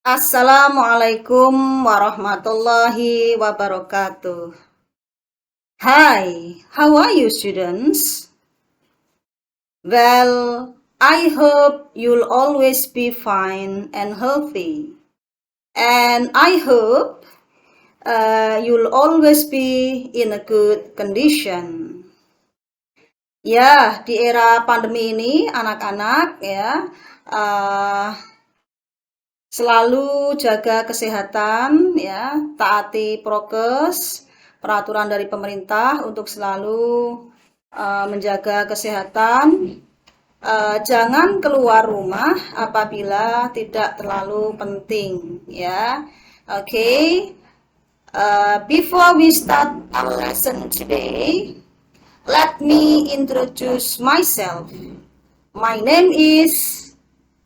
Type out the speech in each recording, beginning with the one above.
Assalamualaikum warahmatullahi wabarakatuh. Hi, how are you, students? Well, I hope you'll always be fine and healthy. And I hope you'll always be in a good condition. Ya, di era pandemi ini anak-anak ya selalu jaga kesehatan ya, taati prokes, peraturan dari pemerintah untuk selalu menjaga kesehatan. Jangan keluar rumah apabila tidak terlalu penting ya. Okay. Before we start our lesson today, let me introduce myself. My name is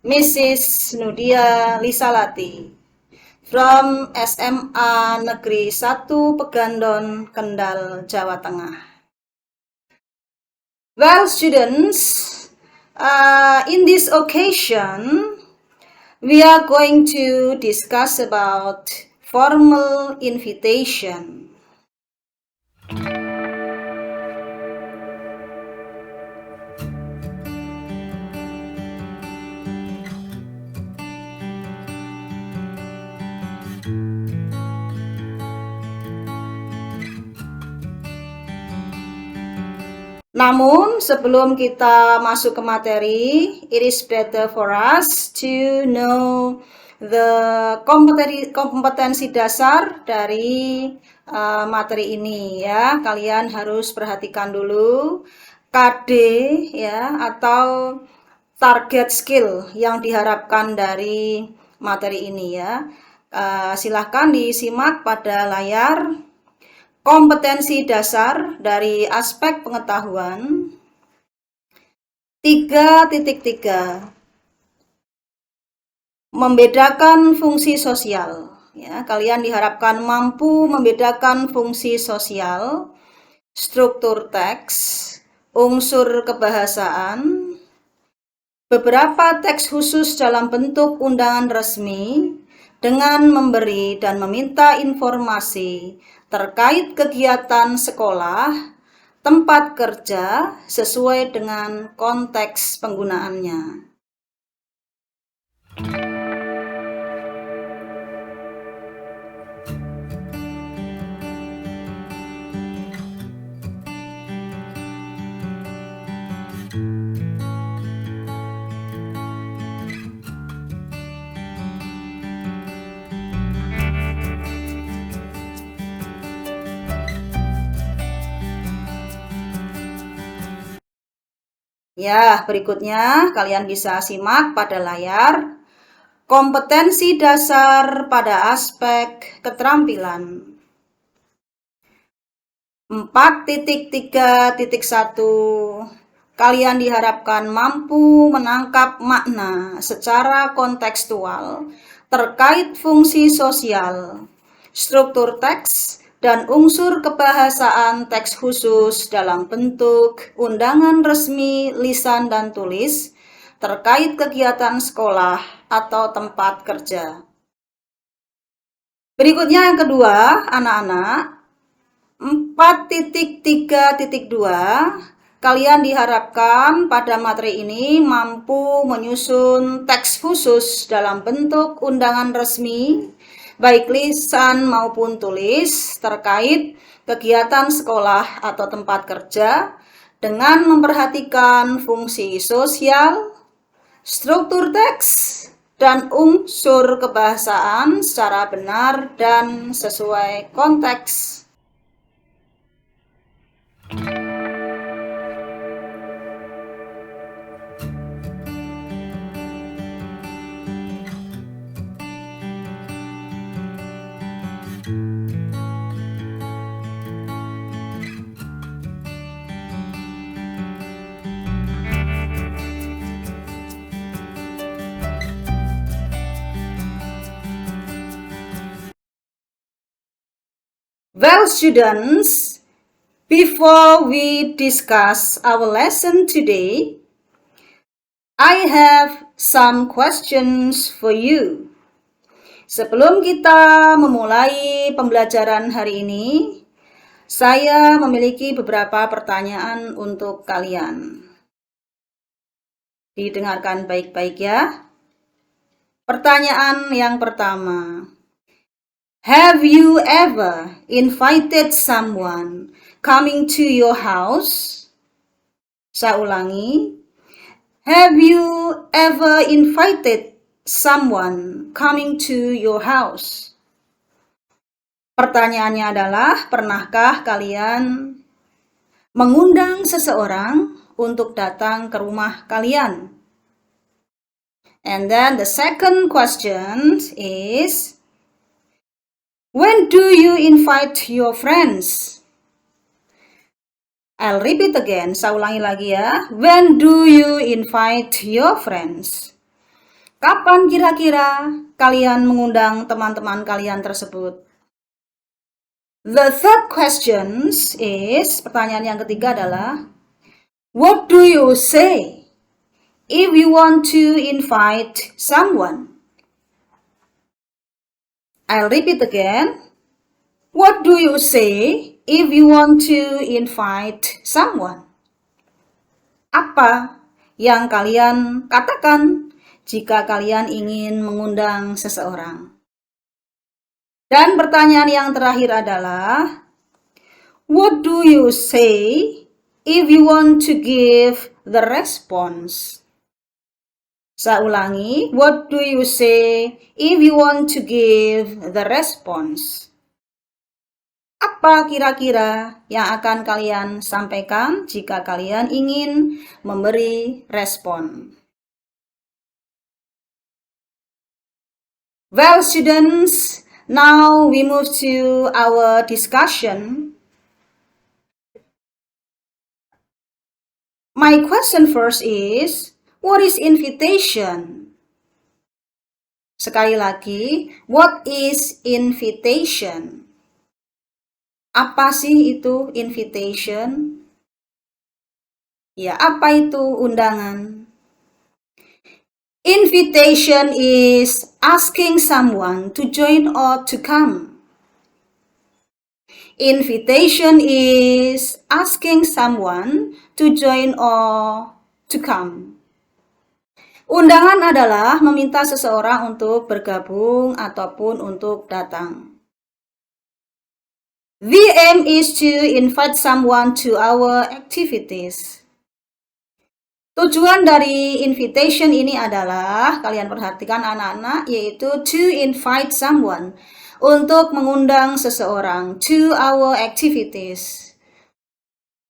Mrs. Nudia Lisalati from SMA Negeri 1 Pegandon, Kendal, Jawa Tengah. Well, students, in this occasion, we are going to discuss about formal invitation. Namun, sebelum kita masuk ke materi, it is better for us to know the kompetensi dasar dari materi ini ya. Kalian harus perhatikan dulu KD ya atau target skill yang diharapkan dari materi ini ya. Silahkan disimak pada layar. Kompetensi dasar dari aspek pengetahuan 3.3 membedakan fungsi sosial ya, kalian diharapkan mampu membedakan fungsi sosial, struktur teks, unsur kebahasaan, beberapa teks khusus dalam bentuk undangan resmi dengan memberi dan meminta informasi terkait kegiatan sekolah, tempat kerja sesuai dengan konteks penggunaannya. Ya, berikutnya kalian bisa simak pada layar. Kompetensi dasar pada aspek keterampilan. 4.3.1 kalian diharapkan mampu menangkap makna secara kontekstual terkait fungsi sosial, struktur teks, dan unsur kebahasaan teks khusus dalam bentuk undangan resmi lisan dan tulis terkait kegiatan sekolah atau tempat kerja. Berikutnya yang kedua, anak-anak, 4.3.2 kalian diharapkan pada materi ini mampu menyusun teks khusus dalam bentuk undangan resmi baik lisan maupun tulis terkait kegiatan sekolah atau tempat kerja dengan memperhatikan fungsi sosial, struktur teks, dan unsur kebahasaan secara benar dan sesuai konteks. Well, students, before we discuss our lesson today, I have some questions for you. Sebelum kita memulai pembelajaran hari ini, saya memiliki beberapa pertanyaan untuk kalian. Didengarkan baik-baik ya. Pertanyaan yang pertama. Have you ever invited someone coming to your house? Saya ulangi. Have you ever invited someone coming to your house? Pertanyaannya adalah, pernahkah kalian mengundang seseorang untuk datang ke rumah kalian? And then the second question is, when do you invite your friends? I'll repeat again, saya ulangi lagi ya. When do you invite your friends? Kapan kira-kira kalian mengundang teman-teman kalian tersebut? The third question is, pertanyaan yang ketiga adalah, what do you say if you want to invite someone? I'll repeat again. What do you say if you want to invite someone? Apa yang kalian katakan jika kalian ingin mengundang seseorang? Dan pertanyaan yang terakhir adalah, what do you say if you want to give the response? Saya ulangi, what do you say if you want to give the response? Apa kira-kira yang akan kalian sampaikan jika kalian ingin memberi respon? Well, students, now we move to our discussion. My question first is, what is invitation? Sekali lagi, what is invitation? Apa sih itu invitation? Ya, apa itu undangan? Invitation is asking someone to join or to come. Invitation is asking someone to join or to come. Undangan adalah meminta seseorang untuk bergabung ataupun untuk datang. The aim is to invite someone to our activities. Tujuan dari invitation ini adalah, kalian perhatikan anak-anak, yaitu to invite someone, untuk mengundang seseorang, to our activities.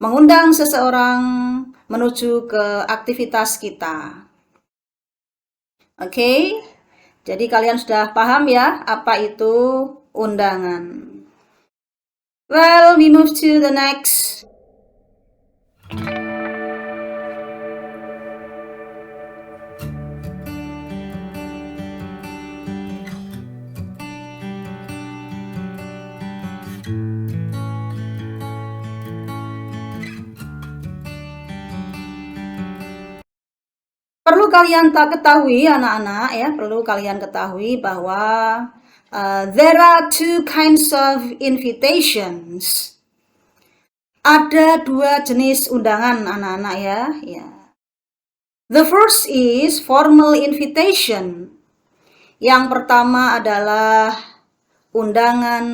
Mengundang seseorang menuju ke aktivitas kita. Oke, jadi kalian sudah paham ya apa itu undangan. Well, we move to the next. Perlu kalian ketahui anak-anak ya, perlu kalian ketahui bahwa there are two kinds of invitations. Ada dua jenis undangan anak-anak ya. The first is formal invitation. Yang pertama adalah undangan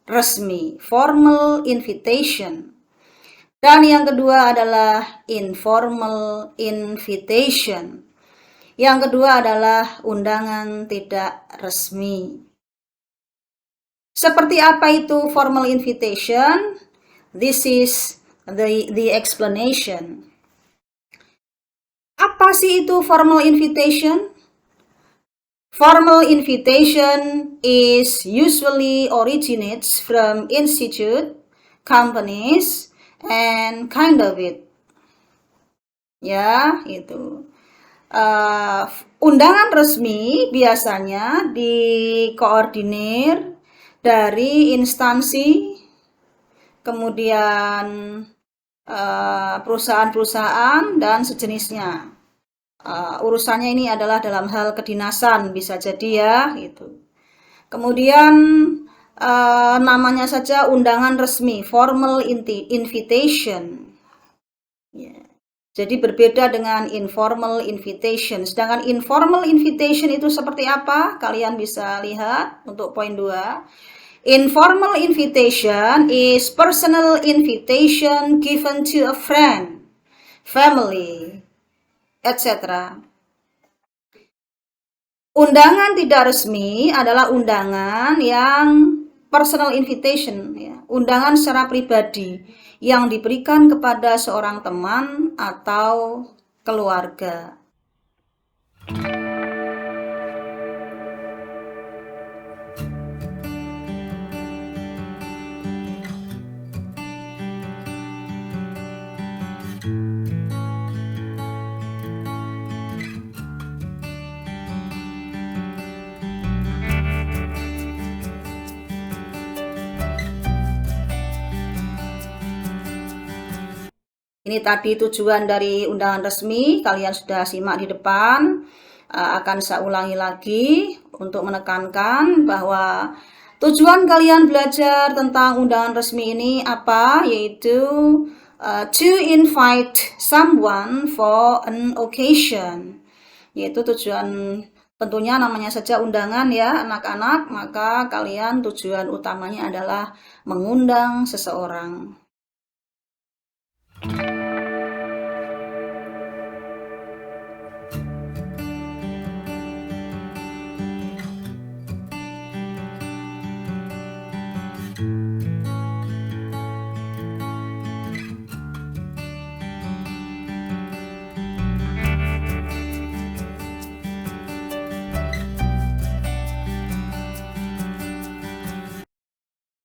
resmi, formal invitation. Dan yang kedua adalah informal invitation. Yang kedua adalah undangan tidak resmi. Seperti apa itu formal invitation? This is the explanation. Apa sih itu formal invitation? Formal invitation is usually originates from institute, companies, and kind of it. Ya, itu. Undangan resmi biasanya dikoordinir dari instansi, kemudian perusahaan-perusahaan dan sejenisnya. Urusannya ini adalah dalam hal kedinasan, bisa jadi ya, gitu. Kemudian namanya saja undangan resmi, formal invitation. Ya. Jadi berbeda dengan informal invitation. Sedangkan informal invitation itu seperti apa? Kalian bisa lihat untuk poin 2. Informal invitation is personal invitation given to a friend, family, etc. Undangan tidak resmi adalah undangan yang personal invitation, ya, undangan secara pribadi yang diberikan kepada seorang teman atau keluarga. Ini tadi tujuan dari undangan resmi, kalian sudah simak di depan. Akan saya ulangi lagi untuk menekankan bahwa tujuan kalian belajar tentang undangan resmi ini apa? Yaitu to invite someone for an occasion. Yaitu tujuan, tentunya namanya saja undangan ya anak-anak, maka kalian tujuan utamanya adalah mengundang seseorang.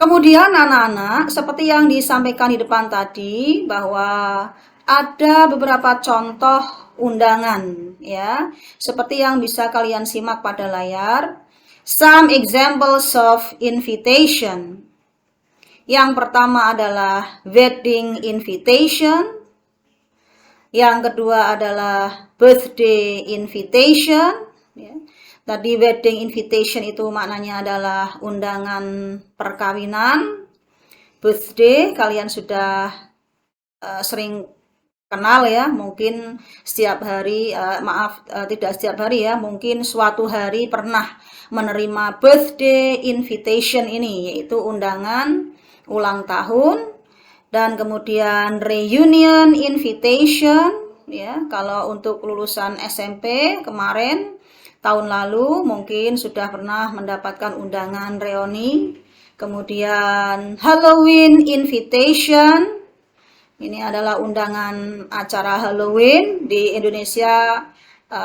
Kemudian anak-anak, seperti yang disampaikan di depan tadi, bahwa ada beberapa contoh undangan ya, seperti yang bisa kalian simak pada layar. Some examples of invitation. Yang pertama adalah wedding invitation. Yang kedua adalah birthday invitation. Ya. Tadi wedding invitation itu maknanya adalah undangan perkawinan. Birthday kalian sudah sering kenal ya, mungkin setiap hari, tidak setiap hari ya, mungkin suatu hari pernah menerima birthday invitation ini, yaitu undangan ulang tahun. Dan kemudian reunion invitation ya, kalau untuk lulusan SMP kemarin tahun lalu mungkin sudah pernah mendapatkan undangan reuni. Kemudian Halloween invitation, ini adalah undangan acara Halloween. Di Indonesia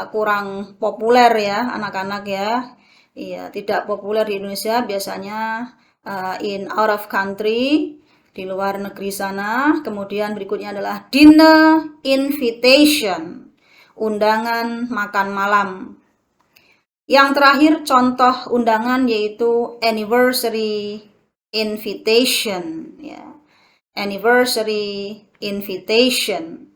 kurang populer ya anak-anak ya. Iya, tidak populer di Indonesia, biasanya in out of country, di luar negeri sana. Kemudian berikutnya adalah dinner invitation, undangan makan malam. Yang terakhir contoh undangan yaitu anniversary invitation ya. Anniversary invitation.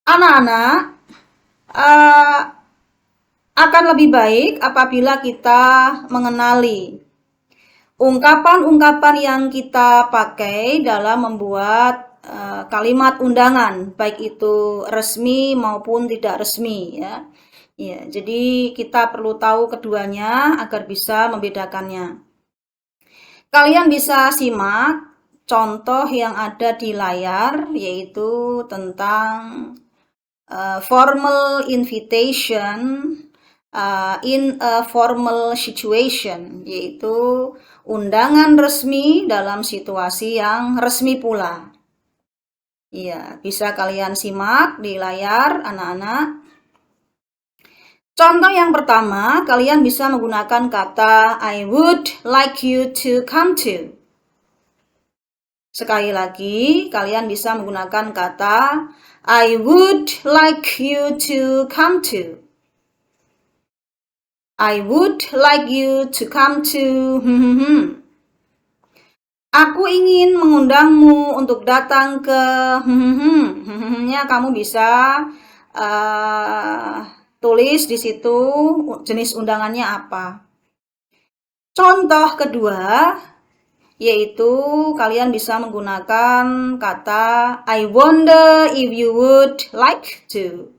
Anak-anak, akan lebih baik apabila kita mengenali ungkapan-ungkapan yang kita pakai dalam membuat kalimat undangan, baik itu resmi maupun tidak resmi ya. Ya, jadi kita perlu tahu keduanya agar bisa membedakannya. Kalian bisa simak contoh yang ada di layar, yaitu tentang formal invitation in a formal situation, yaitu undangan resmi dalam situasi yang resmi pula. Iya, bisa kalian simak di layar anak-anak. Contoh yang pertama, kalian bisa menggunakan kata I would like you to come to. Sekali lagi, kalian bisa menggunakan kata I would like you to come to. I would like you to come to. Aku ingin mengundangmu untuk datang ke. Ya, kamu bisa tulis di situ jenis undangannya apa. Contoh kedua, yaitu kalian bisa menggunakan kata I wonder if you would like to.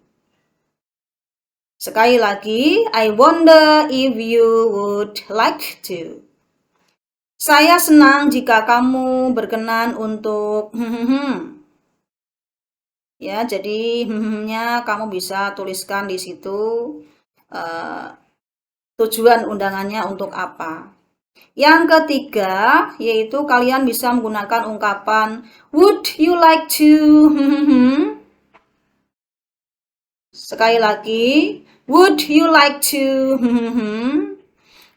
Sekali lagi, I wonder if you would like to. Saya senang jika kamu berkenan untuk. Ya, jadi nya kamu bisa tuliskan di situ tujuan undangannya untuk apa. Yang ketiga, yaitu kalian bisa menggunakan ungkapan would you like to. Sekali lagi, would you like to.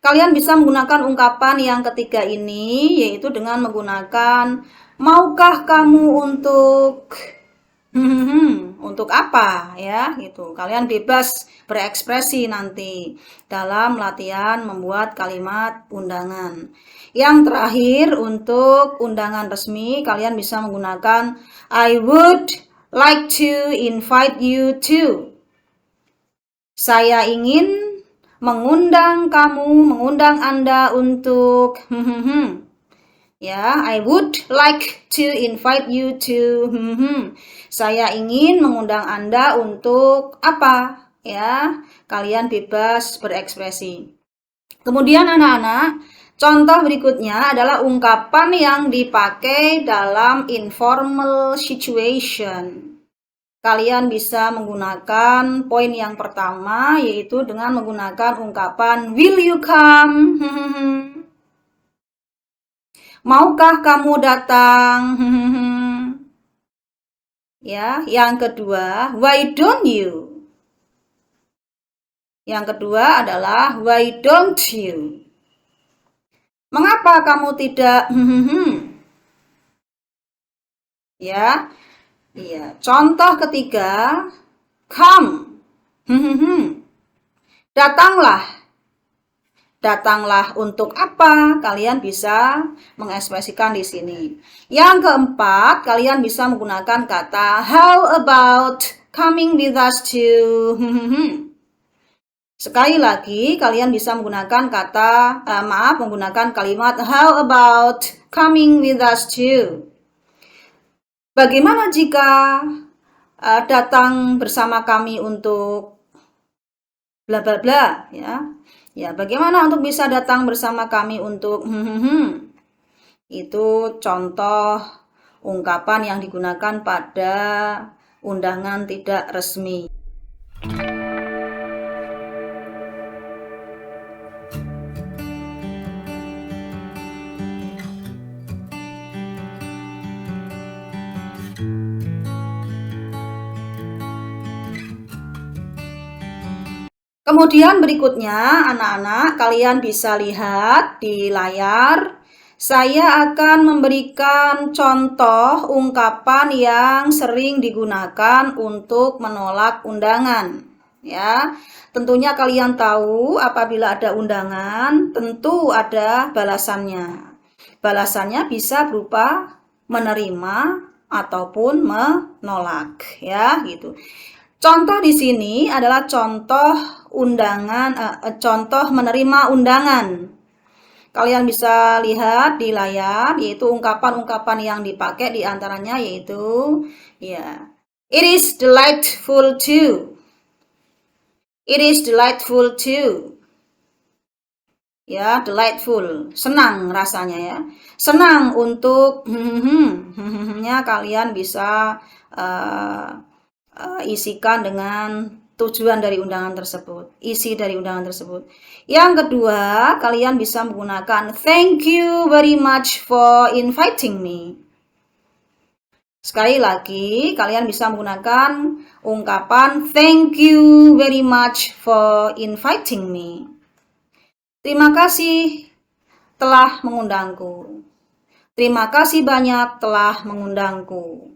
Kalian bisa menggunakan ungkapan yang ketiga ini, yaitu dengan menggunakan maukah kamu untuk. Untuk apa ya gitu. Kalian bebas berekspresi nanti dalam latihan membuat kalimat undangan. Yang terakhir, untuk undangan resmi kalian bisa menggunakan I would like to invite you to. Saya ingin mengundang kamu, mengundang Anda untuk. Ya, I would like to invite you to. Saya ingin mengundang Anda untuk apa? Ya, kalian bebas berekspresi. Kemudian anak-anak, contoh berikutnya adalah ungkapan yang dipakai dalam informal situation. Kalian bisa menggunakan poin yang pertama, yaitu dengan menggunakan ungkapan will you come? Maukah kamu datang? Ya, yang kedua, why don't you? Yang kedua adalah why don't you? Mengapa kamu tidak? Ya. Iya, contoh ketiga, come. Datanglah. Datanglah untuk apa? Kalian bisa mengekspresikan di sini. Yang keempat, kalian bisa menggunakan kata how about coming with us to. Sekali lagi, kalian bisa menggunakan menggunakan kalimat how about coming with us to. Bagaimana jika datang bersama kami untuk bla bla bla, ya. Ya, bagaimana untuk bisa datang bersama kami untuk. Itu contoh ungkapan yang digunakan pada undangan tidak resmi. Kemudian berikutnya, anak-anak, kalian bisa lihat di layar. Saya akan memberikan contoh ungkapan yang sering digunakan untuk menolak undangan. Ya, tentunya kalian tahu apabila ada undangan, tentu ada balasannya. Balasannya bisa berupa menerima ataupun menolak, ya, gitu. Contoh di sini adalah contoh contoh menerima undangan. Kalian bisa lihat di layar, yaitu ungkapan-ungkapan yang dipakai diantaranya yaitu, ya, it is delightful to. It is delightful to. Ya, delightful, senang rasanya ya. Senang untuk. Ya, kalian bisa isikan dengan tujuan dari undangan tersebut, isi dari undangan tersebut. Yang kedua, kalian bisa menggunakan thank you very much for inviting me. Sekali lagi, kalian bisa menggunakan ungkapan thank you very much for inviting me. Terima kasih telah mengundangku. Terima kasih banyak telah mengundangku.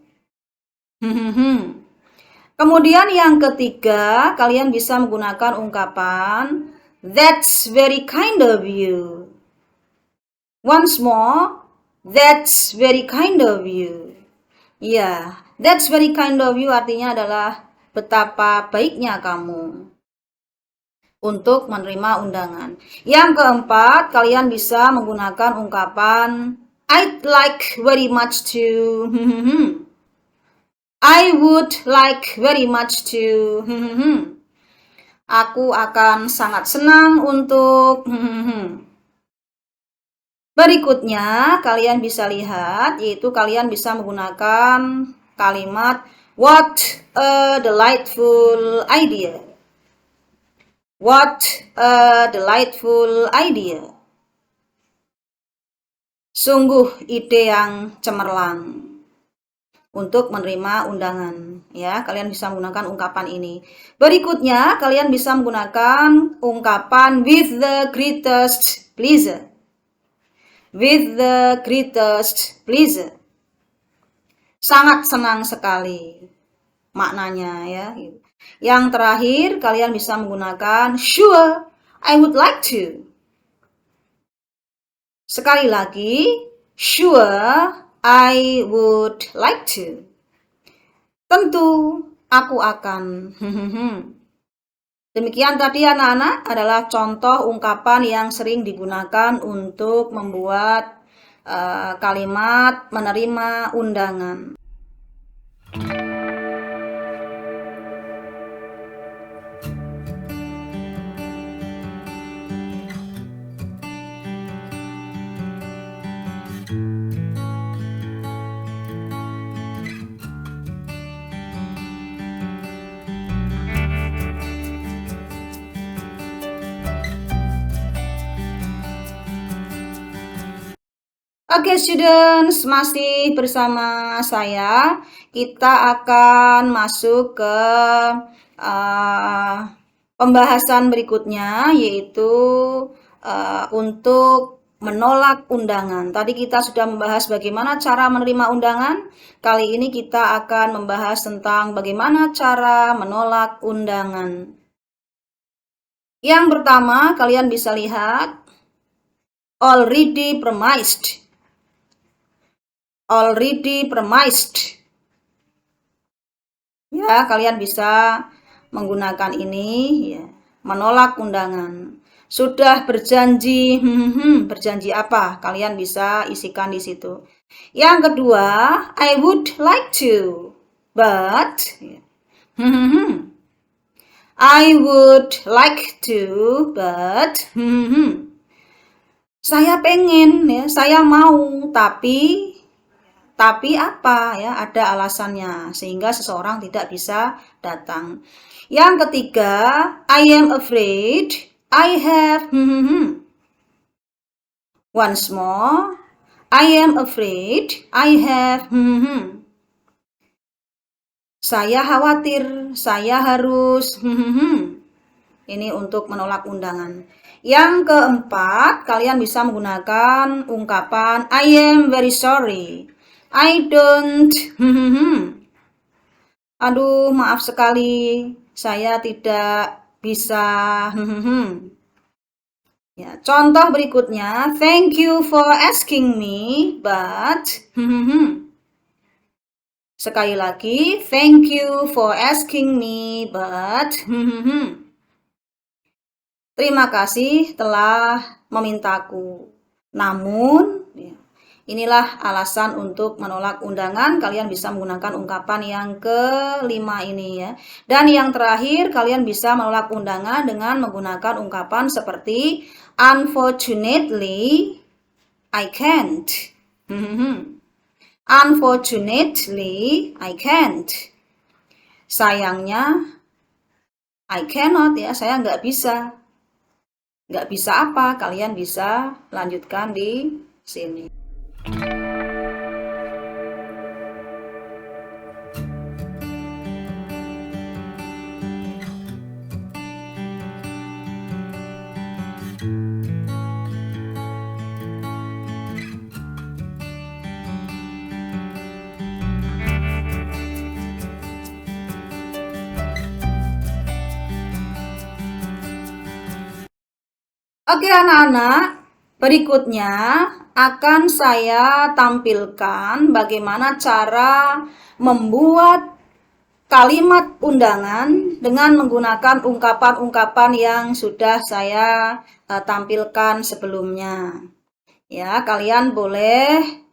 Kemudian yang ketiga, kalian bisa menggunakan ungkapan that's very kind of you. Once more, that's very kind of you. Ya, that's very kind of you artinya adalah betapa baiknya kamu untuk menerima undangan. Yang keempat, kalian bisa menggunakan ungkapan I'd like very much to. I would like very much to. Aku akan sangat senang untuk. Berikutnya, kalian bisa lihat, yaitu kalian bisa menggunakan kalimat what a delightful idea. What a delightful idea. Sungguh ide yang cemerlang untuk menerima undangan. Ya, kalian bisa menggunakan ungkapan ini. Berikutnya, kalian bisa menggunakan ungkapan with the greatest pleasure. With the greatest pleasure. Sangat senang sekali maknanya ya. Yang terakhir, kalian bisa menggunakan sure, I would like to. Sekali lagi, sure, I would like to. Tentu, aku akan. Demikian tadi anak-anak adalah contoh ungkapan yang sering digunakan untuk membuat kalimat menerima undangan. Oke, students, masih bersama saya. Kita akan masuk ke pembahasan berikutnya, yaitu untuk menolak undangan. Tadi kita sudah membahas bagaimana cara menerima undangan. Kali ini kita akan membahas tentang bagaimana cara menolak undangan. Yang pertama, kalian bisa lihat already promised. Already promised. Ya, kalian bisa menggunakan ini ya, menolak undangan. Sudah berjanji, berjanji apa? Kalian bisa isikan di situ. Yang kedua, I would like to, but I would like to, but saya pengen ya, saya mau, tapi apa ya, ada alasannya sehingga seseorang tidak bisa datang. Yang ketiga, I am afraid, I have once more, I am afraid, I have saya khawatir, saya harus ini untuk menolak undangan. Yang keempat, kalian bisa menggunakan ungkapan I am very sorry, I don't. Aduh, maaf sekali, saya tidak bisa. Ya, contoh berikutnya, thank you for asking me, but. Sekali lagi, thank you for asking me, but. Terima kasih telah memintaku. Namun, ya, inilah alasan untuk menolak undangan. Kalian bisa menggunakan ungkapan yang kelima ini ya. Dan yang terakhir, kalian bisa menolak undangan dengan menggunakan ungkapan seperti unfortunately, I can't. Unfortunately, I can't. Sayangnya, I cannot ya, saya nggak bisa. Nggak bisa apa? Kalian bisa lanjutkan di sini. Oke anak-anak, berikutnya akan saya tampilkan bagaimana cara membuat kalimat undangan dengan menggunakan ungkapan-ungkapan yang sudah saya tampilkan sebelumnya. Ya, kalian boleh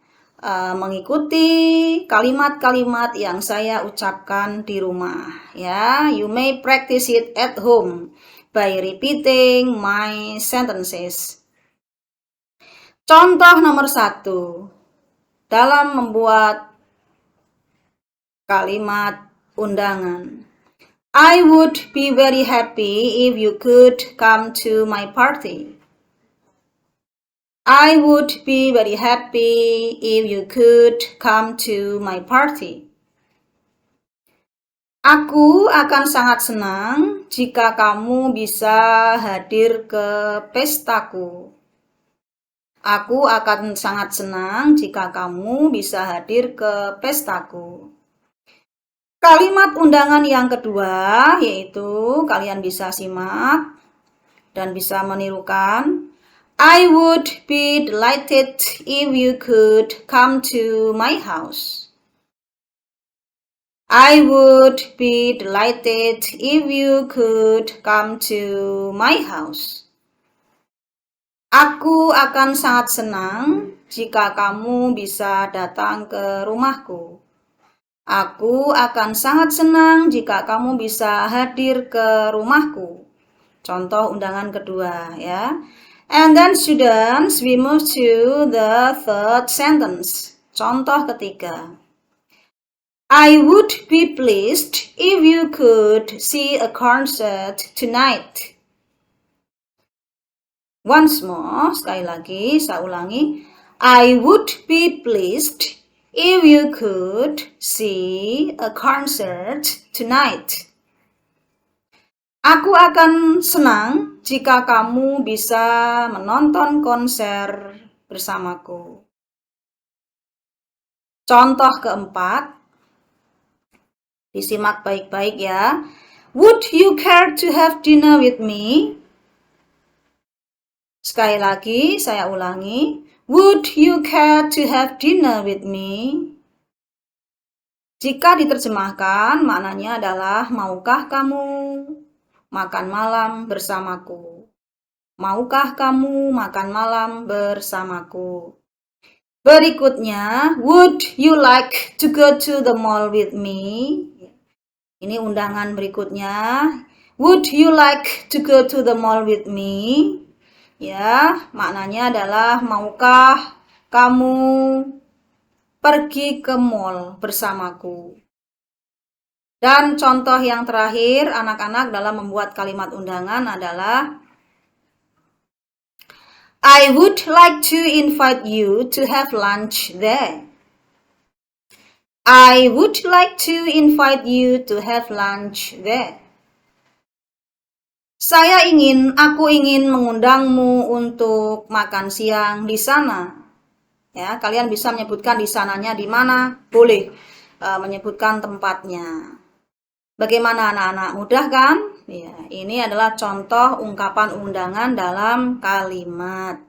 mengikuti kalimat-kalimat yang saya ucapkan di rumah. Ya, you may practice it at home by repeating my sentences. Contoh nomor 1 dalam membuat kalimat undangan. I would be very happy if you could come to my party. I would be very happy if you could come to my party. Aku akan sangat senang jika kamu bisa hadir ke pestaku. Aku akan sangat senang jika kamu bisa hadir ke pestaku. Kalimat undangan yang kedua yaitu kalian bisa simak dan bisa menirukan. I would be delighted if you could come to my house. I would be delighted if you could come to my house. Aku akan sangat senang jika kamu bisa datang ke rumahku. Aku akan sangat senang jika kamu bisa hadir ke rumahku. Contoh undangan kedua ya. And then students, we move to the third sentence. Contoh ketiga. I would be pleased if you could see a concert tonight. Once more, sekali lagi, saya ulangi. I would be pleased if you could see a concert tonight. Aku akan senang jika kamu bisa menonton konser bersamaku. Contoh keempat, disimak baik-baik ya. Would you care to have dinner with me? Sekali lagi, saya ulangi. Would you care to have dinner with me? Jika diterjemahkan, maknanya adalah maukah kamu makan malam bersamaku? Maukah kamu makan malam bersamaku? Berikutnya, would you like to go to the mall with me? Ini undangan berikutnya. Would you like to go to the mall with me? Ya, maknanya adalah maukah kamu pergi ke mall bersamaku? Dan contoh yang terakhir anak-anak dalam membuat kalimat undangan adalah I would like to invite you to have lunch there. I would like to invite you to have lunch there. Aku ingin mengundangmu untuk makan siang di sana. Ya, kalian bisa menyebutkan di sananya di mana, boleh menyebutkan tempatnya. Bagaimana anak-anak? Mudah kan? Ya, ini adalah contoh ungkapan undangan dalam kalimat.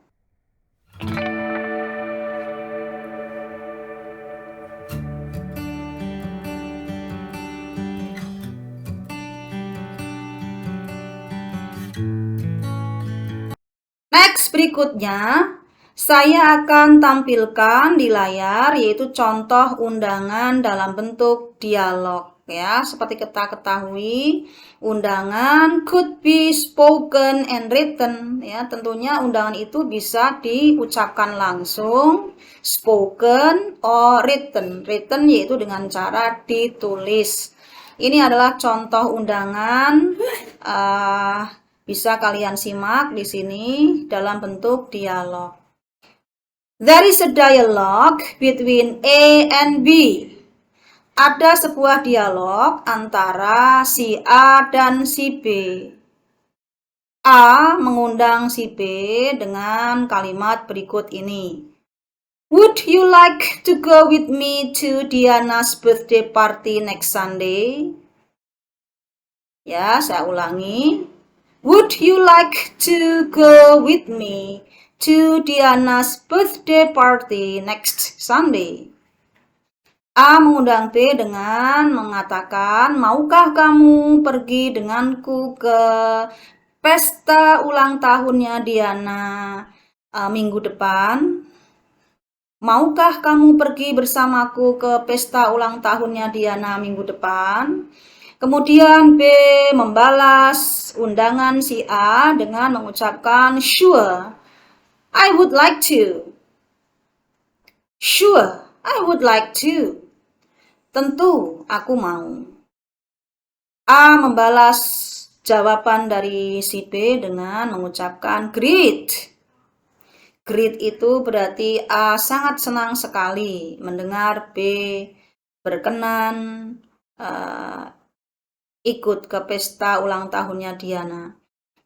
Next, berikutnya saya akan tampilkan di layar yaitu contoh undangan dalam bentuk dialog. Ya, seperti kita ketahui, undangan could be spoken and written. Ya, tentunya undangan itu bisa diucapkan langsung, spoken or written. Written yaitu dengan cara ditulis. Ini adalah contoh undangan. Bisa kalian simak di sini dalam bentuk dialog. There is a dialogue between A and B. Ada sebuah dialog antara si A dan si B. A mengundang si B dengan kalimat berikut ini. Would you like to go with me to Diana's birthday party next Sunday? Ya, saya ulangi. Would you like to go with me to Diana's birthday party next Sunday? A mengundang B dengan mengatakan, maukah kamu pergi denganku ke pesta ulang tahunnya Diana minggu depan? Maukah kamu pergi bersamaku ke pesta ulang tahunnya Diana minggu depan? Kemudian B membalas undangan si A dengan mengucapkan, sure, I would like to. Sure, I would like to. Tentu, aku mau. A membalas jawaban dari si B dengan mengucapkan great. Great itu berarti A sangat senang sekali mendengar B berkenan ikut ke pesta ulang tahunnya Diana.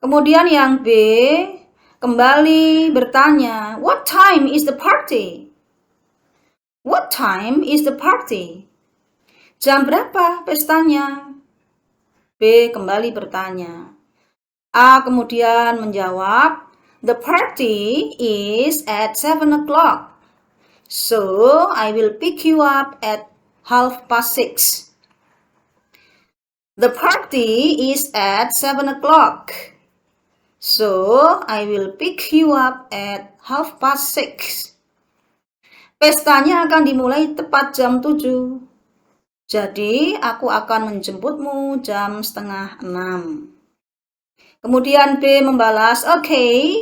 Kemudian yang B kembali bertanya, what time is the party? What time is the party? Jam berapa pestanya? B kembali bertanya. A kemudian menjawab, the party is at 7 o'clock. So, I will pick you up at 6:30. The party is at 7 o'clock. So, I will pick you up at 6:30. Pestanya akan dimulai tepat jam 7. Jadi, aku akan menjemputmu jam 5:30. Kemudian B membalas, okay,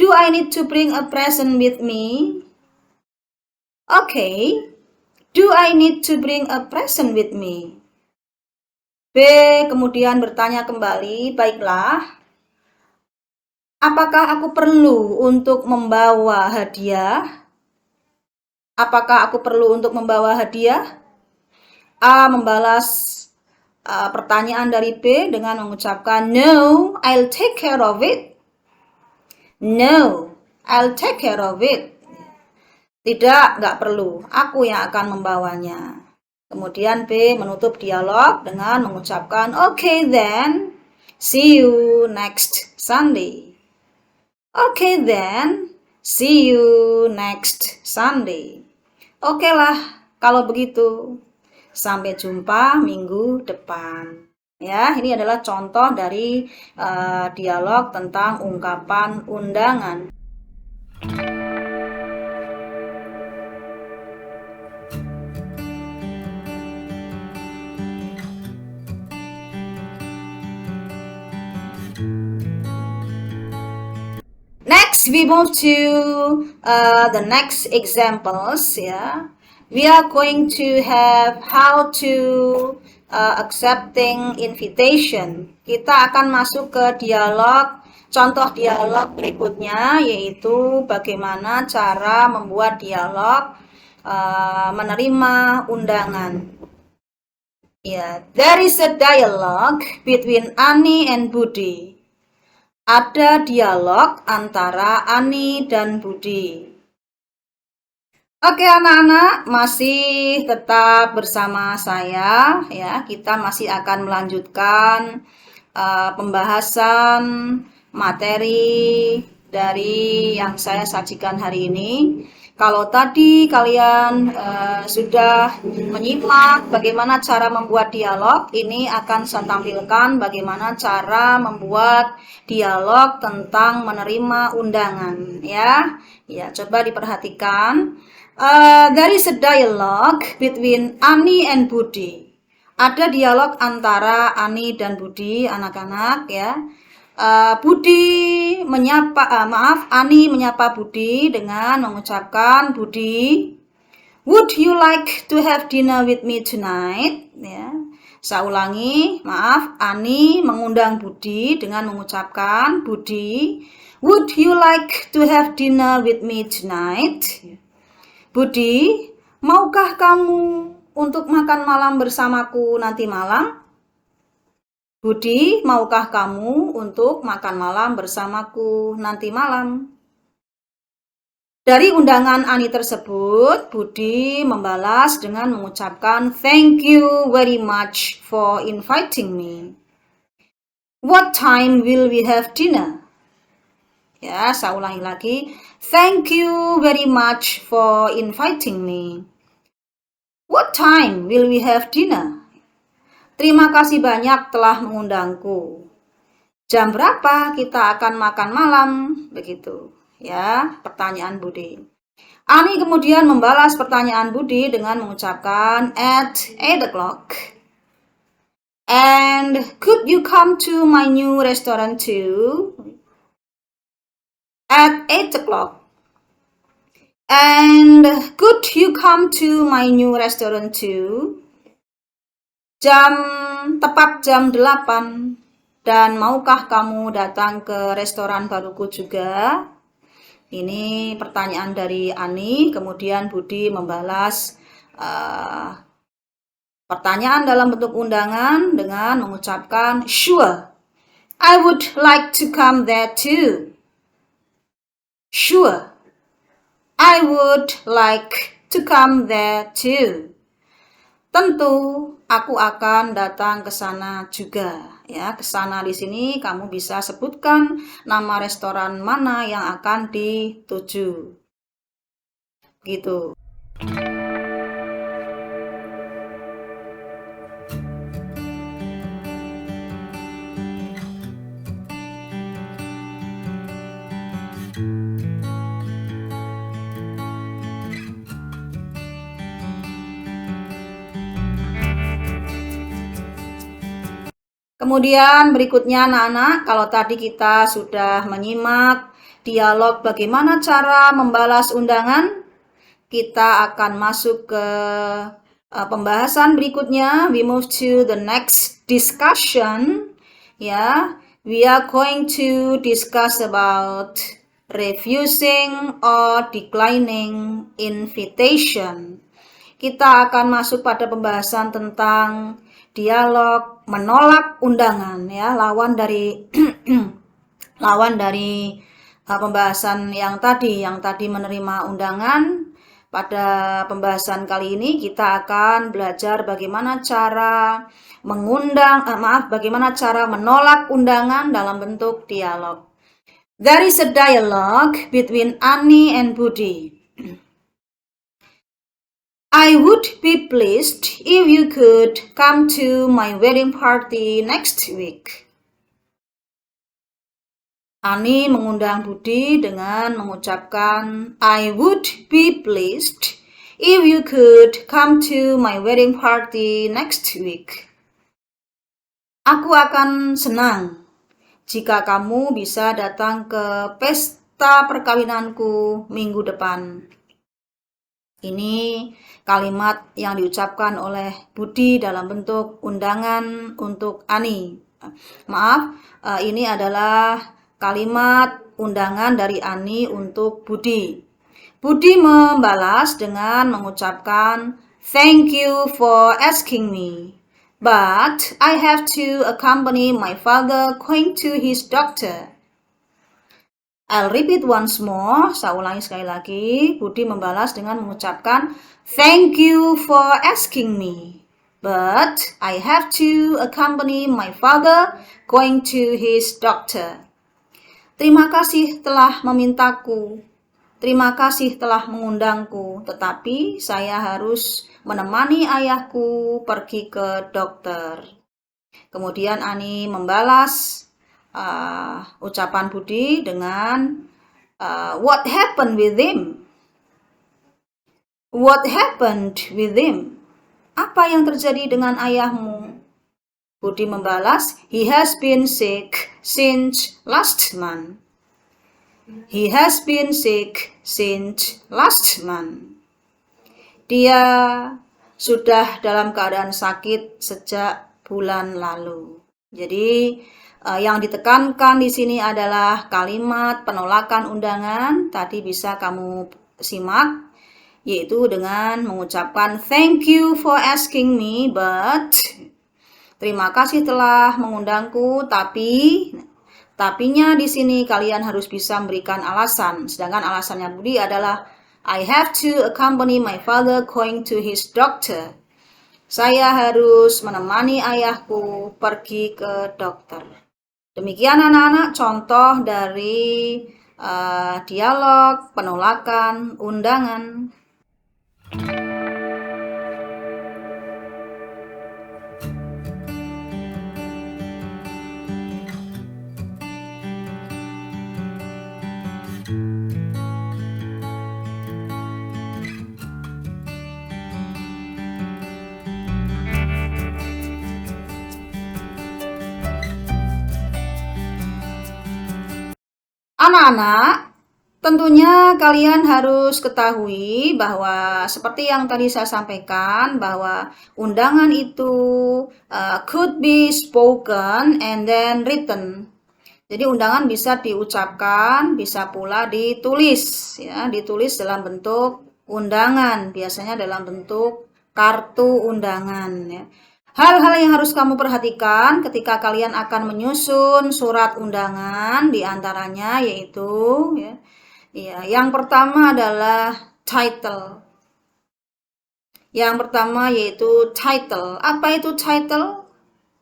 do I need to bring a present with me? Okay, do I need to bring a present with me? B kemudian bertanya kembali, baiklah, apakah aku perlu untuk membawa hadiah? Apakah aku perlu untuk membawa hadiah? A membalas pertanyaan dari B dengan mengucapkan, no, I'll take care of it. No, I'll take care of it. Tidak, nggak perlu. Aku yang akan membawanya. Kemudian B menutup dialog dengan mengucapkan, okay then, see you next Sunday. Okay then, see you next Sunday. Oke lah, kalau begitu. Sampai jumpa minggu depan. Ya, ini adalah contoh dari dialog tentang ungkapan undangan. Next, we move to the next examples. Yeah, we are going to have how to accepting invitation. Kita akan masuk ke dialog, contoh dialog berikutnya, yaitu bagaimana cara membuat dialog menerima undangan. Yeah, there is a dialogue between Ani and Budi. Ada dialog antara Ani dan Budi. Oke anak-anak, masih tetap bersama saya ya. Kita masih akan melanjutkan pembahasan materi dari yang saya sajikan hari ini. Kalau tadi kalian sudah menyimak bagaimana cara membuat dialog, ini akan saya tampilkan bagaimana cara membuat dialog tentang menerima undangan ya. Ya, coba diperhatikan. There is a dialogue between Ani and Budi. Ada dialog antara Ani dan Budi, anak-anak ya. Ani menyapa Budi dengan mengucapkan, Budi, would you like to have dinner with me tonight? Ya. Saya ulangi, Ani mengundang Budi dengan mengucapkan, Budi, would you like to have dinner with me tonight? Budi, maukah kamu untuk makan malam bersamaku nanti malam? Budi, maukah kamu untuk makan malam bersamaku nanti malam? Dari undangan Ani tersebut, Budi membalas dengan mengucapkan, thank you very much for inviting me. What time will we have dinner? Ya, saya ulangi lagi. Thank you very much for inviting me. What time will we have dinner? Terima kasih banyak telah mengundangku. Jam berapa kita akan makan malam? Begitu. Ya, pertanyaan Budi. Ani kemudian membalas pertanyaan Budi dengan mengucapkan at 8 o'clock. And could you come to my new restaurant too? At 8 o'clock. And could you come to my new restaurant too? Tepat jam 8. Dan maukah kamu datang ke restoran baruku juga? Ini pertanyaan dari Ani, kemudian Budi membalas pertanyaan dalam bentuk undangan dengan mengucapkan sure, I would like to come there too. Sure, I would like to come there too. Tentu aku akan datang ke sana juga. Ya, ke sana di sini kamu bisa sebutkan nama restoran mana yang akan dituju. Gitu. Kemudian berikutnya anak-anak, kalau tadi kita sudah menyimak dialog bagaimana cara membalas undangan, kita akan masuk ke pembahasan berikutnya. We move to the next discussion. Ya, we are going to discuss about refusing or declining invitation. Kita akan masuk pada pembahasan tentang dialog menolak undangan, ya, lawan dari pembahasan yang tadi menerima undangan. Pada pembahasan kali ini kita akan belajar bagaimana cara bagaimana cara menolak undangan dalam bentuk dialog. There is a dialogue between Ani and Budi. I would be pleased if you could come to my wedding party next week. Ani mengundang Budi dengan mengucapkan, I would be pleased if you could come to my wedding party next week. Aku akan senang jika kamu bisa datang ke pesta perkawinanku minggu depan. Ini kalimat yang diucapkan oleh Budi dalam bentuk undangan untuk Ani. Ini adalah kalimat undangan dari Ani untuk Budi. Budi membalas dengan mengucapkan, thank you for asking me, but I have to accompany my father going to his doctor. I'll repeat once more. Saya ulangi sekali lagi. Budi membalas dengan mengucapkan, thank you for asking me, but I have to accompany my father going to his doctor. Terima kasih telah memintaku. Terima kasih telah mengundangku, tetapi saya harus menemani ayahku pergi ke dokter. Kemudian Ani membalas ucapan Budi dengan what happened with him? What happened with him? Apa yang terjadi dengan ayahmu? Budi membalas, he has been sick since last month. He has been sick since last month. Dia sudah dalam keadaan sakit sejak bulan lalu. Jadi yang ditekankan di sini adalah kalimat penolakan undangan. Tadi bisa kamu simak, yaitu dengan mengucapkan thank you for asking me, but terima kasih telah mengundangku, tapinya di sini kalian harus bisa memberikan alasan. Sedangkan alasannya Budi adalah I have to accompany my father going to his doctor. Saya harus menemani ayahku pergi ke dokter. Demikian anak-anak contoh dari dialog penolakan undangan. Anak-anak, tentunya kalian harus ketahui bahwa seperti yang tadi saya sampaikan bahwa undangan itu could be spoken and then written. Jadi undangan bisa diucapkan, bisa pula ditulis, ya, ditulis dalam bentuk undangan, biasanya dalam bentuk kartu undangan, ya. Hal-hal yang harus kamu perhatikan ketika kalian akan menyusun surat undangan diantaranya yaitu yang pertama adalah title. Yang pertama yaitu title. Apa itu title?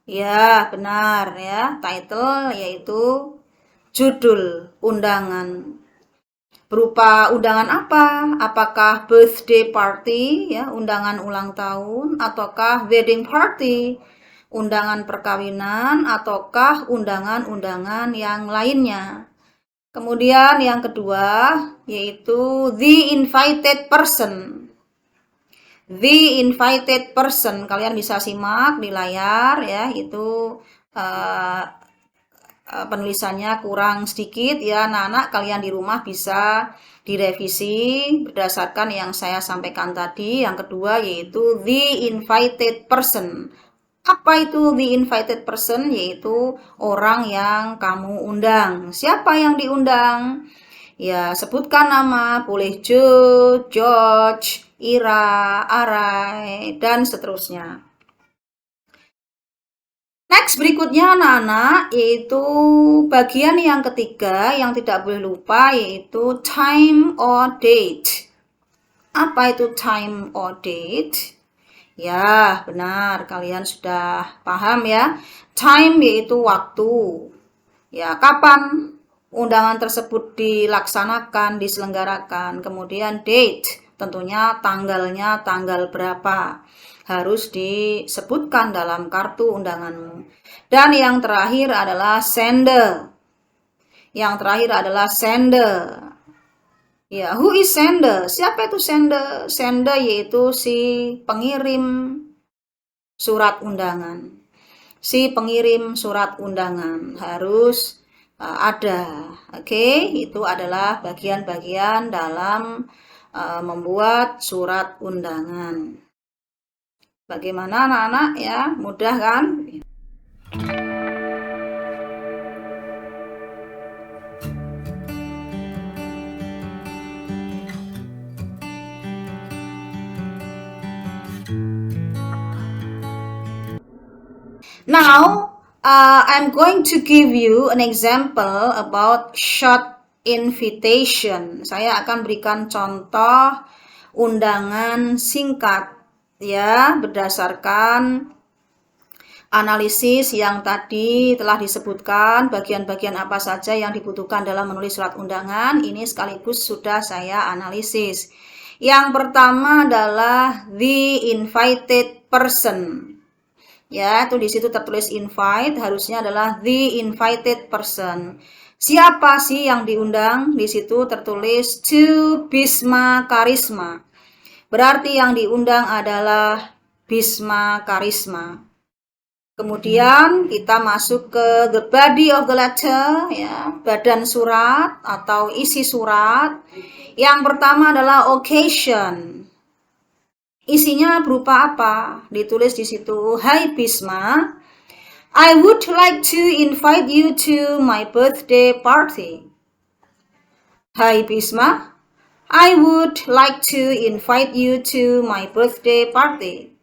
Ya, benar ya. Title yaitu judul undangan. Berupa undangan apa? Apakah birthday party, ya, undangan ulang tahun, ataukah wedding party, undangan perkawinan, ataukah undangan-undangan yang lainnya. Kemudian yang kedua yaitu the invited person. The invited person, kalian bisa simak di layar ya, itu penulisannya kurang sedikit ya anak-anak, kalian di rumah bisa direvisi berdasarkan yang saya sampaikan tadi. Yang kedua yaitu the invited person. Apa itu the invited person? Yaitu orang yang kamu undang. Siapa yang diundang? Ya, sebutkan nama, boleh Joe, George, Ira, Arai, dan seterusnya. Next, berikutnya anak-anak, yaitu bagian yang ketiga yang tidak boleh lupa yaitu time or date. Apa itu time or date? Ya, benar, kalian sudah paham ya. Time yaitu waktu. Ya, kapan undangan tersebut dilaksanakan, diselenggarakan. Kemudian date, tentunya tanggalnya tanggal berapa. Harus disebutkan dalam kartu undanganmu. Dan yang terakhir adalah sender. Yang terakhir adalah sender. Ya, who is sender? Siapa itu sender? Sender yaitu si pengirim surat undangan. Si pengirim surat undangan harus ada. Oke, itu adalah bagian-bagian dalam membuat surat undangan. Bagaimana anak-anak ya? Mudah kan? Now, I'm going to give you an example about short invitation. Saya akan berikan contoh undangan singkat ya, berdasarkan analisis yang tadi telah disebutkan, bagian-bagian apa saja yang dibutuhkan dalam menulis surat undangan. Ini sekaligus sudah saya analisis. Yang pertama adalah the invited person. Ya, itu di situ tertulis invite, harusnya adalah the invited person. Siapa sih yang diundang? Di situ tertulis to Bisma Karisma. Berarti yang diundang adalah Bisma Karisma. Kemudian kita masuk ke the body of the letter, ya, badan surat atau isi surat. Yang pertama adalah occasion. Isinya berupa apa? Ditulis di situ, "Hai Bisma, I would like to invite you to my birthday party." Hai Bisma, I would like to invite you to my birthday party.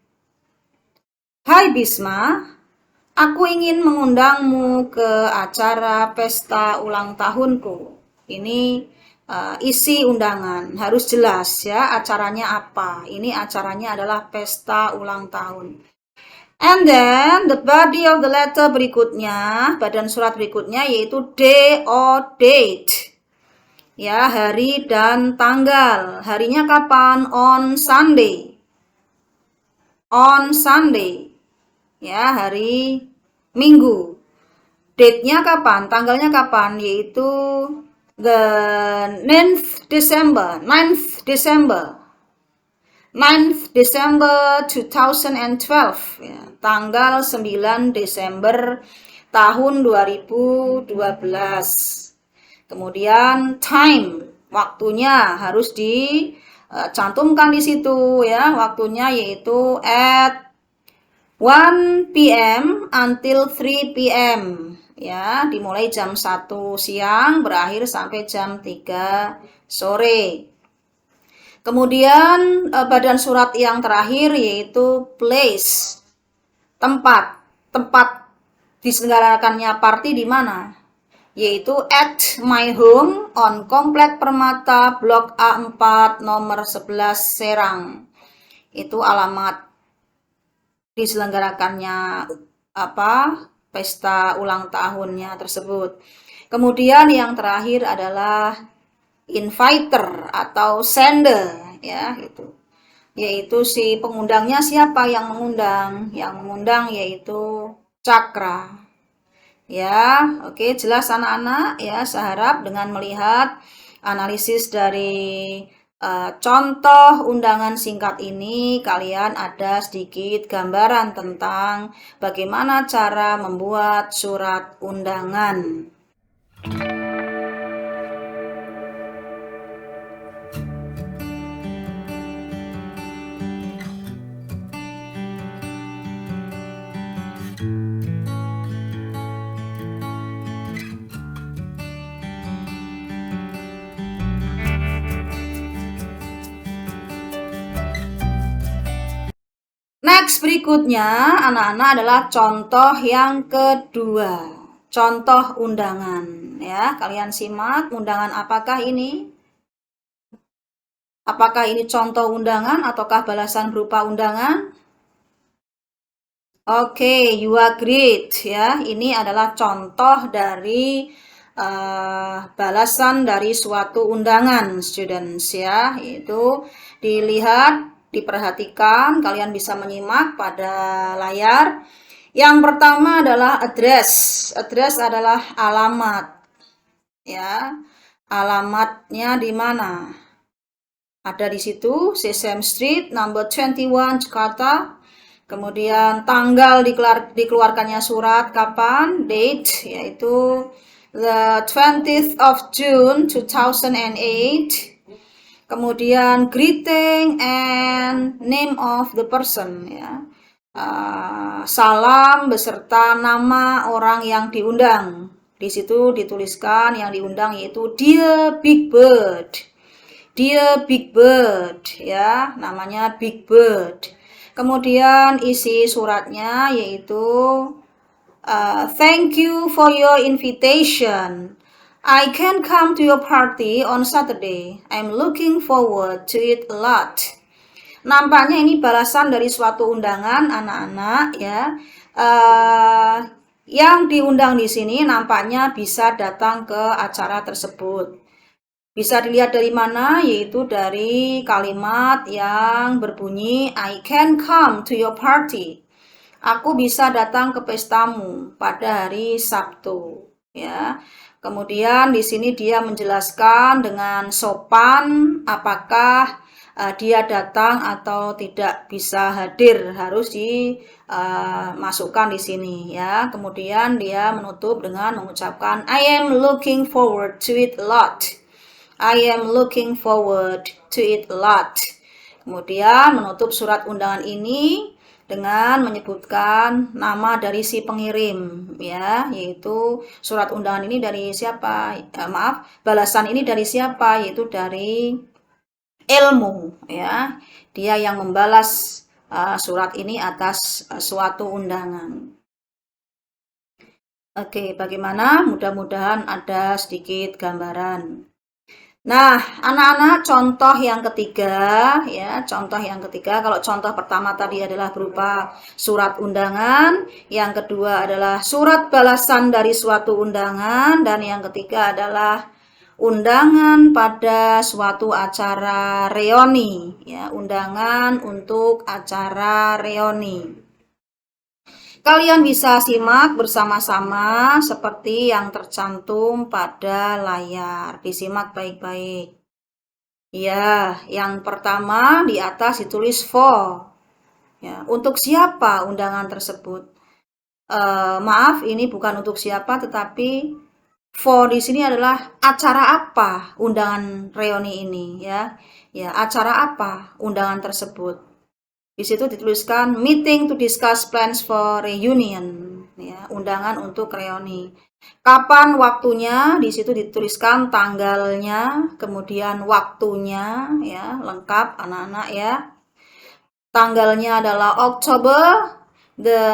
Hai Bisma, aku ingin mengundangmu ke acara pesta ulang tahunku. Ini isi undangan, harus jelas ya acaranya apa. Ini acaranya adalah pesta ulang tahun. And then the body of the letter berikutnya, badan surat berikutnya yaitu day or date. Ya, hari dan tanggal. Harinya kapan? On Sunday. On Sunday. Ya, hari Minggu. Date-nya kapan? Tanggalnya kapan? Yaitu the 9th December. 9th December. 9th December 2012, ya, tanggal 9 Desember tahun 2012. Kemudian time, waktunya harus dicantumkan di situ ya, waktunya yaitu at 1 p.m. until 3 p.m. ya, dimulai jam 1 siang berakhir sampai jam 3 sore. Kemudian badan surat yang terakhir yaitu place, tempat diselenggarakannya party di mana? Yaitu at my home on Komplek Permata Blok A4 nomor 11 Serang. Itu alamat diselenggarakannya pesta ulang tahunnya tersebut. Kemudian yang terakhir adalah inviter atau sender ya, gitu. Yaitu si pengundangnya siapa yang mengundang? Yang mengundang yaitu cakra. Ya, oke, jelas anak-anak ya. Saya harap dengan melihat analisis dari contoh undangan singkat ini, kalian ada sedikit gambaran tentang bagaimana cara membuat surat undangan. Next berikutnya anak-anak adalah contoh yang kedua. Contoh undangan ya. Kalian simak, undangan apakah ini? Apakah ini contoh undangan ataukah balasan berupa undangan? Oke, you are great ya. Ini adalah contoh dari balasan dari suatu undangan, students ya. Itu dilihat, diperhatikan, kalian bisa menyimak pada layar. Yang pertama adalah address. Address adalah alamat. Ya. Alamatnya di mana? Ada di situ, Sesame Street, number 21, Jakarta. Kemudian tanggal dikeluarkannya surat kapan? Date, yaitu the 20th of June 2008. Kemudian greeting and name of the person ya. Salam beserta nama orang yang diundang. Di situ dituliskan yang diundang yaitu Dear Big Bird. Dear Big Bird ya, namanya Big Bird. Kemudian isi suratnya yaitu thank you for your invitation. I can come to your party on Saturday. I'm looking forward to it a lot. Nampaknya ini balasan dari suatu undangan anak-anak ya. Yang diundang di sini nampaknya bisa datang ke acara tersebut. Bisa dilihat dari mana? Yaitu dari kalimat yang berbunyi I can come to your party. Aku bisa datang ke pestamu pada hari Sabtu ya. Kemudian di sini dia menjelaskan dengan sopan apakah dia datang atau tidak bisa hadir, harus dimasukkan di sini ya. Kemudian dia menutup dengan mengucapkan I am looking forward to it a lot. I am looking forward to it a lot. Kemudian menutup surat undangan ini dengan menyebutkan nama dari si pengirim ya, yaitu surat undangan ini dari siapa? Balasan ini dari siapa? Yaitu dari Ilmu ya. Dia yang membalas surat ini atas suatu undangan. Oke, bagaimana? Mudah-mudahan ada sedikit gambaran. Nah, anak-anak, contoh yang ketiga ya, contoh yang ketiga. Kalau contoh pertama tadi adalah berupa surat undangan, yang kedua adalah surat balasan dari suatu undangan, dan yang ketiga adalah undangan pada suatu acara reuni ya, undangan untuk acara reuni. Kalian bisa simak bersama-sama seperti yang tercantum pada layar. Disimak baik-baik. Ya, yang pertama di atas ditulis for. Ya, untuk siapa undangan tersebut? Maaf, ini bukan untuk siapa, tetapi for di sini adalah acara apa undangan reuni ini ya. Ya, acara apa undangan tersebut? Di situ dituliskan meeting to discuss plans for reunion, ya, undangan untuk reuni. Kapan waktunya? Di situ dituliskan tanggalnya, kemudian waktunya, ya, lengkap anak-anak ya. Tanggalnya adalah October the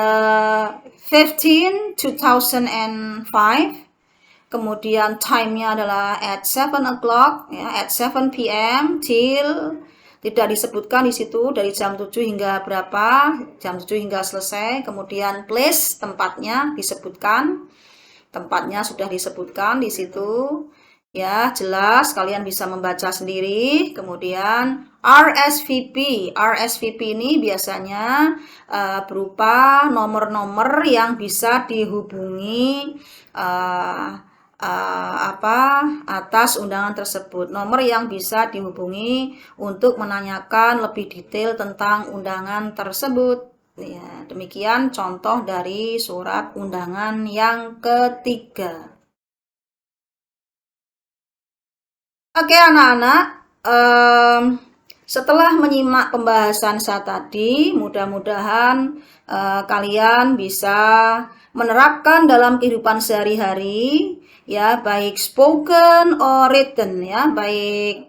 15, 2005. Kemudian time-nya adalah at 7 o'clock, ya, at 7 p.m. till tidak disebutkan di situ dari jam 7 hingga berapa, jam 7 hingga selesai. Kemudian place, tempatnya disebutkan. Tempatnya sudah disebutkan di situ. Ya, jelas kalian bisa membaca sendiri. Kemudian RSVP. RSVP ini biasanya berupa nomor-nomor yang bisa dihubungi atas undangan tersebut, nomor yang bisa dihubungi untuk menanyakan lebih detail tentang undangan tersebut. Ya, demikian contoh dari surat undangan yang ketiga. Oke anak-anak, setelah menyimak pembahasan saya tadi, mudah-mudahan kalian bisa menerapkan dalam kehidupan sehari-hari, ya, baik spoken or written, ya, baik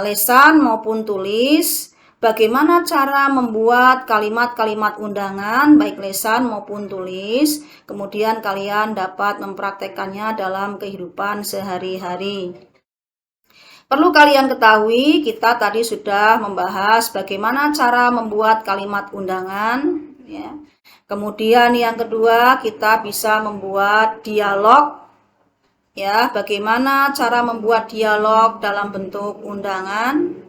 lesan maupun tulis. Bagaimana cara membuat kalimat-kalimat undangan, baik lesan maupun tulis, kemudian kalian dapat mempraktekannya dalam kehidupan sehari-hari. Perlu kalian ketahui, kita tadi sudah membahas bagaimana cara membuat kalimat undangan, ya. Kemudian yang kedua, kita bisa membuat dialog, ya, bagaimana cara membuat dialog dalam bentuk undangan.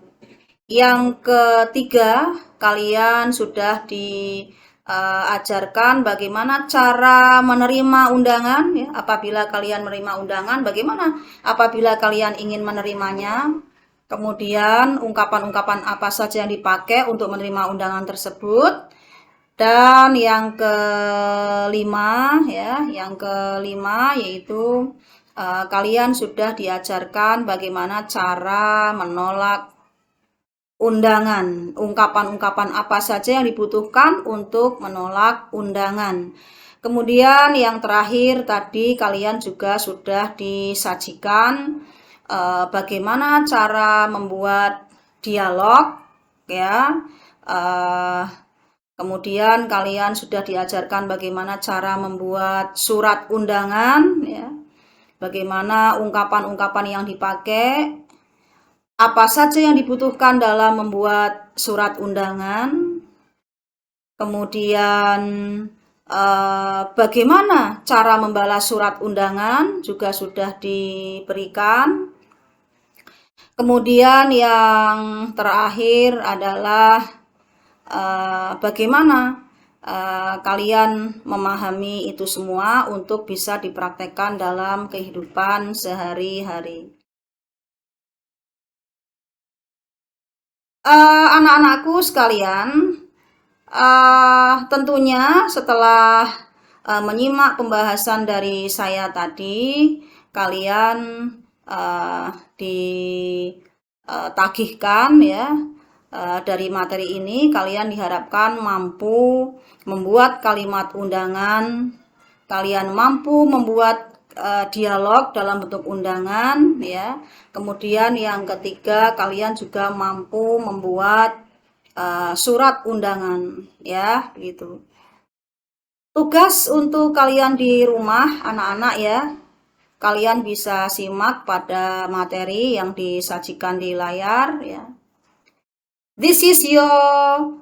Yang ketiga, kalian sudah diajarkan bagaimana cara menerima undangan, ya. Apabila kalian menerima undangan, bagaimana apabila kalian ingin menerimanya. Kemudian ungkapan-ungkapan apa saja yang dipakai untuk menerima undangan tersebut. Dan yang kelima, ya, yang kelima yaitu kalian sudah diajarkan bagaimana cara menolak undangan, ungkapan-ungkapan apa saja yang dibutuhkan untuk menolak undangan. Kemudian yang terakhir tadi kalian juga sudah disajikan bagaimana cara membuat dialog, ya. Kemudian kalian sudah diajarkan bagaimana cara membuat surat undangan, ya. Bagaimana ungkapan-ungkapan yang dipakai, apa saja yang dibutuhkan dalam membuat surat undangan, kemudian bagaimana cara membalas surat undangan juga sudah diberikan. Kemudian yang terakhir adalah bagaimana kalian memahami itu semua untuk bisa dipraktekkan dalam kehidupan sehari-hari. Anak-anakku sekalian, tentunya setelah menyimak pembahasan dari saya tadi, kalian ditagihkan, ya, dari materi ini kalian diharapkan mampu membuat kalimat undangan, kalian mampu membuat dialog dalam bentuk undangan, ya. Kemudian yang ketiga, kalian juga mampu membuat surat undangan, ya, gitu. Tugas untuk kalian di rumah anak-anak, ya, kalian bisa simak pada materi yang disajikan di layar ya. This is your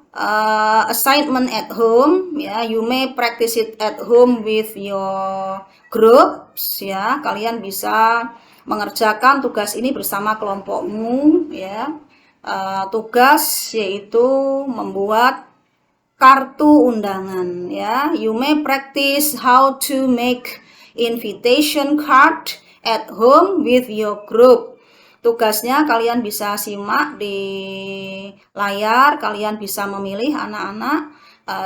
assignment at home ya. You may practice it at home with your groups ya. Kalian bisa mengerjakan tugas ini bersama kelompokmu ya. Tugas yaitu membuat kartu undangan ya. You may practice how to make invitation card at home with your group. Tugasnya kalian bisa simak di layar, kalian bisa memilih anak-anak.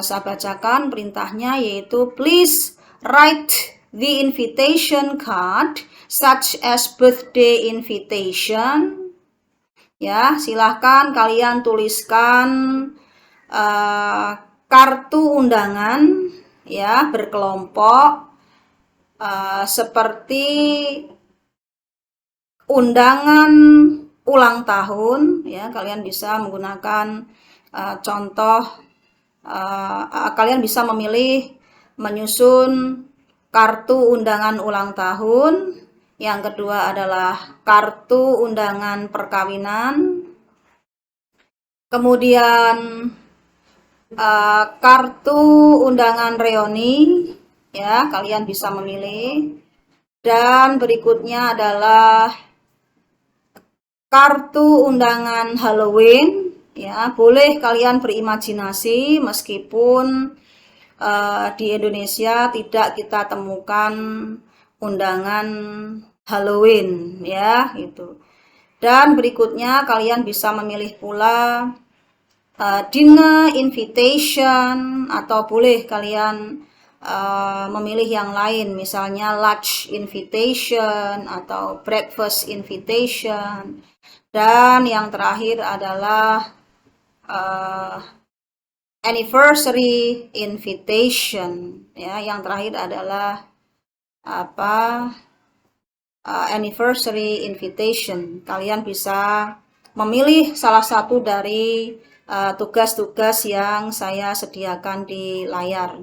Saya bacakan perintahnya yaitu please write the invitation card such as birthday invitation. Ya, silahkan kalian tuliskan kartu undangan ya berkelompok seperti undangan ulang tahun ya. Kalian bisa menggunakan contoh, kalian bisa memilih menyusun kartu undangan ulang tahun. Yang kedua adalah kartu undangan perkawinan. Kemudian kartu undangan reuni ya, kalian bisa memilih. Dan berikutnya adalah kartu undangan Halloween ya. Boleh kalian berimajinasi meskipun di Indonesia tidak kita temukan undangan Halloween ya gitu. Dan berikutnya kalian bisa memilih pula dinner invitation, atau boleh kalian memilih yang lain, misalnya lunch invitation atau breakfast invitation. Dan yang terakhir adalah anniversary invitation ya. Yang terakhir adalah anniversary invitation. Kalian bisa memilih salah satu dari tugas-tugas yang saya sediakan di layar.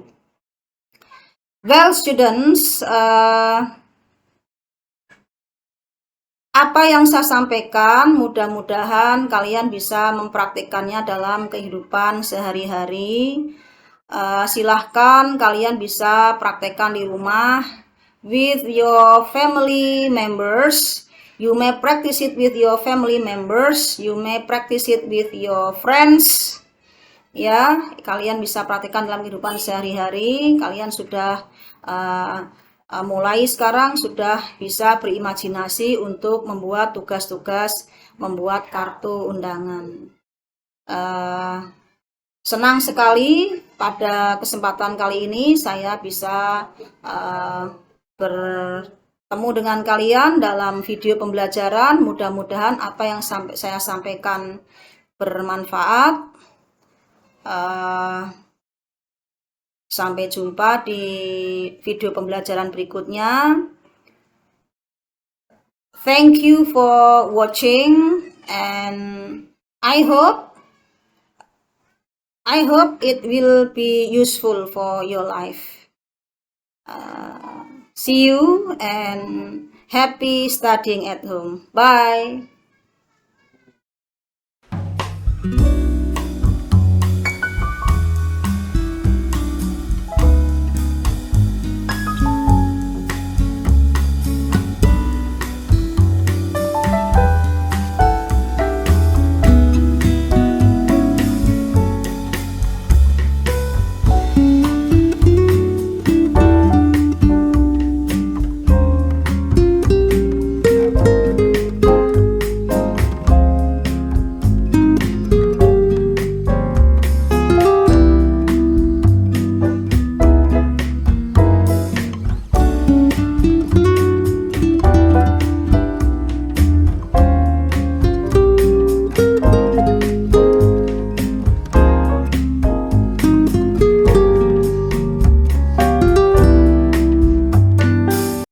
Well students, apa yang saya sampaikan mudah-mudahan kalian bisa mempraktikkannya dalam kehidupan sehari-hari. Silahkan kalian bisa praktekkan di rumah with your family members. You may practice it with your family members, you may practice it with your friends. Ya, kalian bisa praktikkan dalam kehidupan sehari-hari. Kalian sudah mulai sekarang sudah bisa berimajinasi untuk membuat tugas-tugas, membuat kartu undangan. Senang sekali pada kesempatan kali ini saya bisa bertemu dengan kalian dalam video pembelajaran. Mudah-mudahan apa yang saya sampaikan bermanfaat. Sampai jumpa di video pembelajaran berikutnya. Thank you for watching and I hope it will be useful for your life. See you and happy studying at home. Bye.